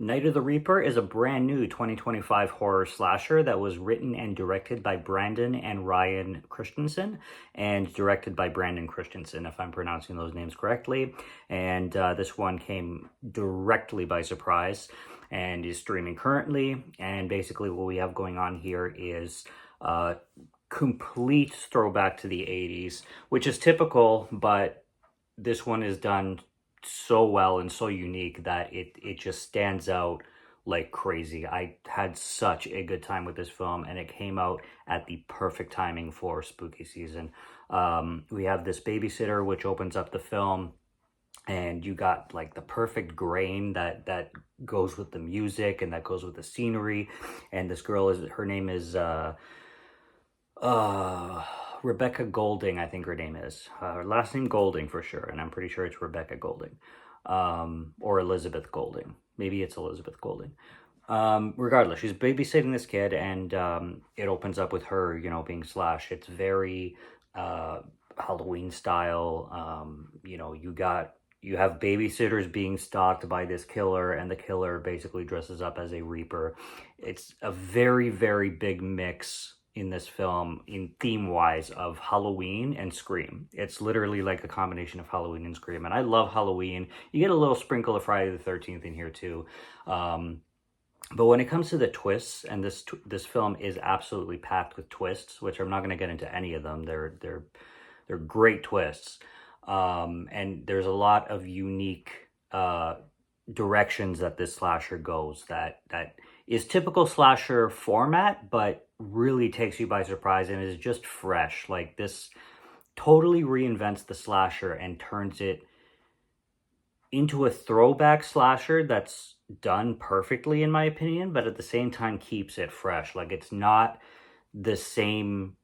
Night of the Reaper is a brand new 2025 horror slasher that was written and directed by Brandon and Ryan Christensen, and directed by Brandon Christensen, if I'm pronouncing those names correctly. And this one came directly by surprise and is streaming currently. And basically, what we have going on here is complete throwback to the 80s, which is typical, but this one is done so well and so unique that it just stands out like crazy. I had such a good time with this film, and it came out at the perfect timing for spooky season. We have this babysitter, which opens up the film, and you got like the perfect grain that goes with the music and that goes with the scenery. And this girl is her name is uh, Rebecca Golding, I think her name is. Her last name Golding for sure, and I'm pretty sure it's Rebecca Golding, or Elizabeth Golding. Maybe it's Elizabeth Golding. Regardless, she's babysitting this kid, and it opens up with her, being slashed. It's very Halloween style. You have babysitters being stalked by this killer, and the killer basically dresses up as a reaper. It's a very, very big mix in this film, in theme wise, of Halloween and Scream. It's literally like a combination of Halloween and Scream, and I love Halloween. You get a little sprinkle of Friday the 13th in here too. But when it comes to the twists, and this film is absolutely packed with twists, which I'm not going to get into any of them. They're great twists, and there's a lot of unique directions that this slasher goes. That is typical slasher format, but really takes you by surprise and is just fresh. Like, this totally reinvents the slasher and turns it into a throwback slasher that's done perfectly, in my opinion, but at the same time keeps it fresh. Like, it's not the same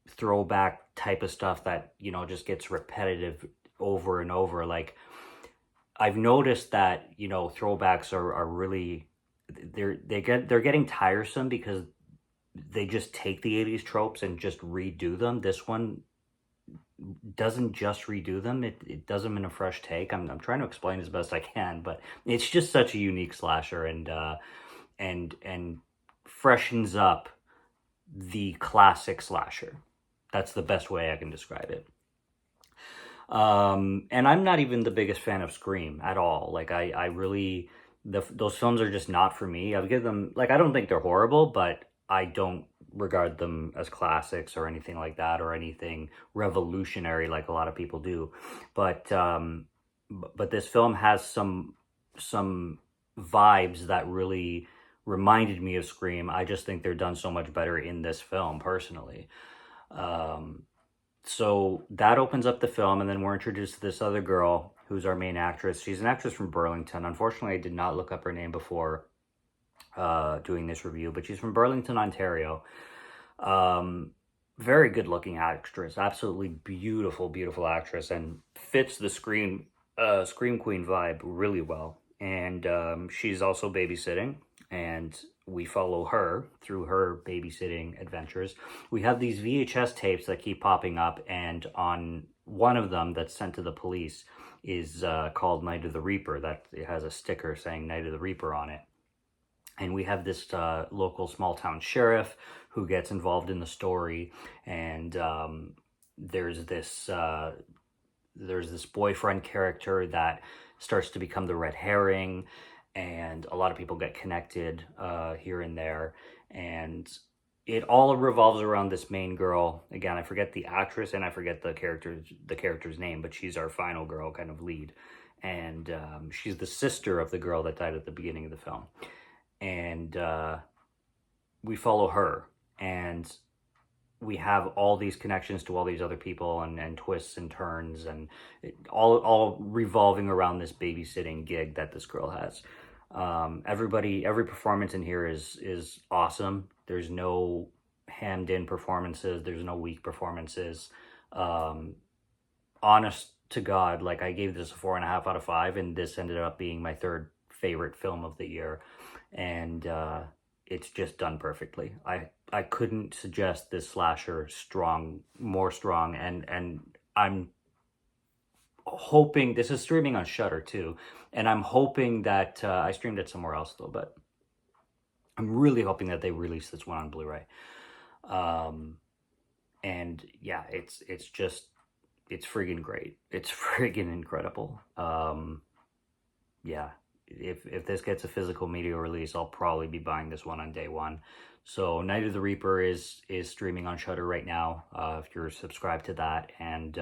throwback type of stuff that, just gets repetitive over and over. Like, I've noticed that, throwbacks are really, they're getting tiresome because they just take the 80s tropes and just redo them. This one doesn't just redo them, it does them in a fresh take. I'm trying to explain as best I can, but it's just such a unique slasher, and freshens up the classic slasher. That's the best way I can describe it. And I'm not even the biggest fan of Scream at all. Like, I really, those films are just not for me. I'll give them, like, I don't think they're horrible, but I don't regard them as classics or anything like that, or anything revolutionary like a lot of people do. But this film has some vibes that really reminded me of Scream. I just think they're done so much better in this film, personally. So that opens up the film, and then we're introduced to this other girl who's our main actress. She's an actress from Burlington. Unfortunately, I did not look up her name before doing this review, but she's from Burlington, Ontario. Very good looking actress, absolutely beautiful actress, and fits the Scream Queen vibe really well. And she's also babysitting, and we follow her through her babysitting adventures. We have these VHS tapes that keep popping up, and on one of them that's sent to the police is called Night of the Reaper. That it has a sticker saying Night of the Reaper on it. And we have this local small town sheriff who gets involved in the story, and there's this boyfriend character that starts to become the red herring, and a lot of people get connected here and there, and it all revolves around this main girl. Again, I forget the actress and I forget the character's name, but she's our final girl, kind of lead, and she's the sister of the girl that died at the beginning of the film. And we follow her, and we have all these connections to all these other people, and twists and turns, and all revolving around this babysitting gig that this girl has. Every performance in here is awesome. There's no hammed in performances. There's no weak performances. Honest to God, like, I gave this a 4.5 out of 5, and this ended up being my third favorite film of the year. And it's just done perfectly. I couldn't suggest this slasher more strong, and I'm hoping, this is streaming on Shudder too, and I'm hoping that I streamed it somewhere else though, but I'm really hoping that they release this one on Blu-ray. And yeah, it's friggin' great. It's friggin' incredible. Yeah, if this gets a physical media release, I'll probably be buying this one on day one. So Night of the Reaper is streaming on Shudder right now, if you're subscribed to that. And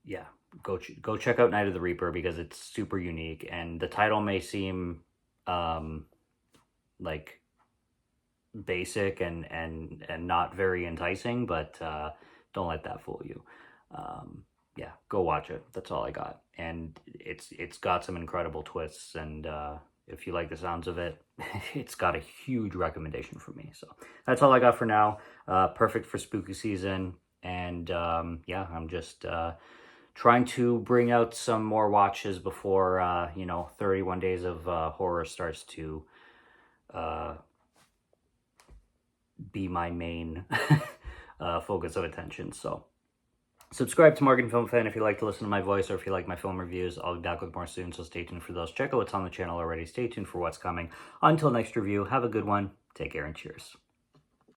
yeah, go check out Night of the Reaper because it's super unique. And the title may seem like basic and not very enticing, but don't let that fool you. Yeah, go watch it. That's all I got. And it's got some incredible twists, and if you like the sounds of it, it's got a huge recommendation from me. So that's all I got for now. Perfect for spooky season. And yeah, I'm just trying to bring out some more watches before 31 Days of Horror starts to be my main focus of attention. So subscribe to Morgan Film Fan if you like to listen to my voice, or if you like my film reviews. I'll be back with more soon, so stay tuned for those. Check out what's on the channel already. Stay tuned for what's coming. Until next review, have a good one. Take care and cheers.